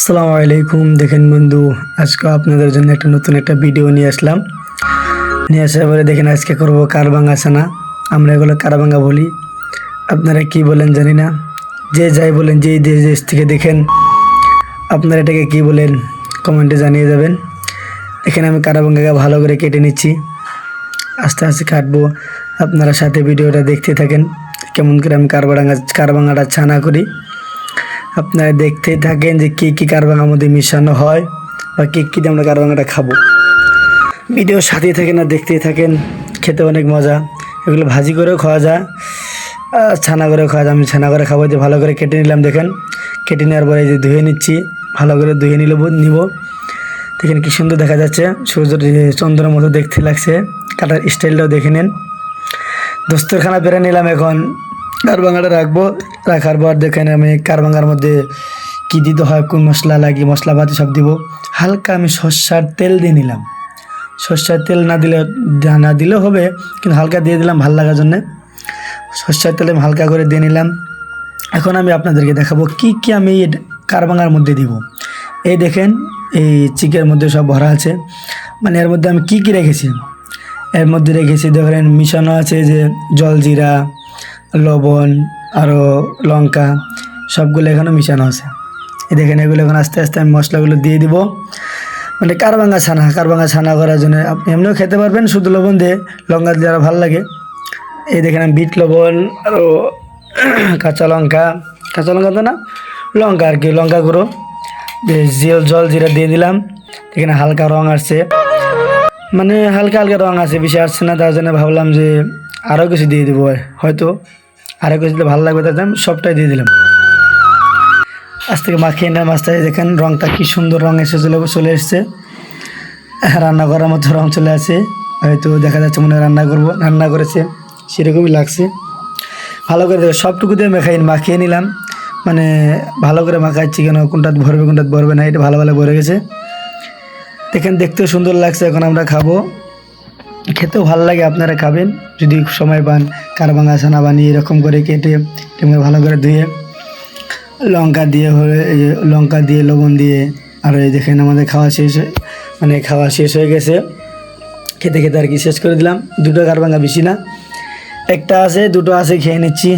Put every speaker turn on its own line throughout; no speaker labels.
আসসালামু আলাইকুম। দেখেন বন্ধু, আজকে আপনাদের জন্য একটা নতুন একটা ভিডিও নিয়ে আসলাম। নিয়ে আসার পরে দেখেন আজকে করব কারবাঙ্গা ছানা। আমরা এগুলো কারবাঙ্গা বলি, আপনারা কি বলেন জানি না। যে যাই বলেন, যেই দেশ দেশ থেকে দেখেন, আপনারা এটাকে কি বলেন কমেন্টে জানিয়ে যাবেন। এখানে আমি কারবাঙ্গাকে ভালো করে কেটে নিচ্ছি, আস্তে আস্তে কাটবো। আপনারা সাথে ভিডিওটা দেখতে থাকেন কেমন করে আমি কারবাঙ্গাটা ছানা করি। আপনারা দেখতেই থাকেন যে কী কী কারবাঙ্গার মধ্যে মিশানো হয় বা কী কী দিয়ে আমরা কারবাঙ্গাটা খাবো। ভিডিও সাথেই থাকেন আর দেখতেই থাকেন, খেতে অনেক মজা। এগুলো ভাজি করেও খাওয়া যায়, ছানা করেও খাওয়া যায়। আমি ছানা করে খাবো। যে ভালো করে কেটে নিলাম, দেখেন কেটে নেওয়ার পরে যে ধুয়ে নিচ্ছি, ভালো করে ধুয়ে নিব। দেখেন কি সুন্দর দেখা যাচ্ছে, সূর্যের চন্দ্রের মতো দেখতে লাগছে। কাটার স্টাইলটাও দেখে নেন। দস্তরখানা পেরে নিলাম, এখন কারবাঙ্গাটা রাখবো। রাখার পর দেখেন আমি কারবাঙ্গার মধ্যে কী দিতে হয়, কোন মশলা লাগে, মশলাপাতি সব দিব। হালকা আমি সর্ষার তেল দিয়ে নিলাম। সর্ষার তেল না দিলেও হবে, কিন্তু হালকা দিয়ে দিলাম ভাল লাগার জন্যে। সর্ষার তেল আমি হালকা করে দিয়ে নিলাম। এখন আমি আপনাদেরকে দেখাবো কি কি আমি কারবাঙ্গার মধ্যে দিব। এই দেখেন, এই চিকের মধ্যে সব ভরা আছে। মানে এর মধ্যে আমি কি কি রেখেছি, এর মধ্যে রেখেছি দেখেন মিশানো আছে যে জলজিরা, লবণ, আরও লঙ্কা, সবগুলো এখানে মিশানো আছে। এই দেখেন, এগুলো এখন আস্তে আস্তে আমি মশলাগুলো দিয়ে দিব। মানে কারবাঙ্গা ছানা করার জন্য আপনি এমনিও খেতে পারবেন, শুধু লবণ দিয়ে, লঙ্কা দিয়ে আরও ভালো লাগে। এই দেখেন আমি বিট লবণ, আরও কাঁচা লঙ্কা তো না, লঙ্কা আর কি, লঙ্কা গুঁড়ো, জল জিরা দিয়ে দিলাম। এখানে হালকা রং আসছে, মানে হালকা হালকা রং আছে, বেশি আসছে না। তার জন্য ভাবলাম যে আরও কিছু দিয়ে দেবো, হয়তো আরও কিছু দিলে ভালো লাগবে, তার জন্য সবটাই দিয়ে দিলাম। আজ থেকে মাখিয়ে নিলাম আস্তে আস্তে। দেখেন রংটা কি সুন্দর রং চলে এসছে, রান্না করার মতো রং চলে আসে। হয়তো দেখা যাচ্ছে মনে হয় রান্না করেছে, সেরকমই লাগছে। ভালো করে সবটুকু দিয়ে মাখিয়ে নিলাম। মানে ভালো করে মাখাচ্ছি কেন, কোনটা ভরবে না, এটা ভালো ভরে গেছে। দেখেন দেখতেও সুন্দর লাগছে। এখন আমরা খাবো, খেতেও ভালো লাগে। আপনারা খাবেন যদি সময় পান, কারবাঙ্গা ছানা বানিয়ে এরকম করে কেটে ভালো করে ধুয়ে লঙ্কা দিয়ে লবণ দিয়ে। আর এই দেখেন আমাদের খাওয়া শেষ হয়ে গেছে। খেতে খেতে আর কি শেষ করে দিলাম। দুটো কারবাঙ্গা, বেশি না, একটা আছে, দুটো আছে, খেয়ে নিচ্ছি।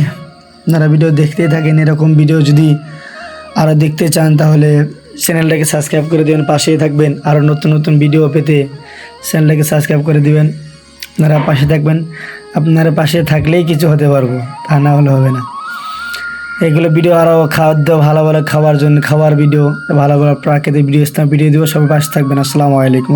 আপনারা ভিডিও দেখতেই থাকেন। এরকম ভিডিও যদি আরও দেখতে চান তাহলে চ্যানেলটাকে সাবস্ক্রাইব করে দেবেন, পাশেই থাকবেন। আরও নতুন নতুন ভিডিও পেতে চ্যানেলটাকে সাবস্ক্রাইব করে দিবেন। আপনারা পাশে থাকবেন, আপনারা পাশে থাকলেই কিছু হতে পারবো, তা না হলে হবে না। এগুলো ভিডিও আরও ভালো খাওয়ার ভিডিও, ভালো প্রাকৃতিক ভিডিও দিব। সবাই পাশে থাকবেন। আসসালামু আলাইকুম।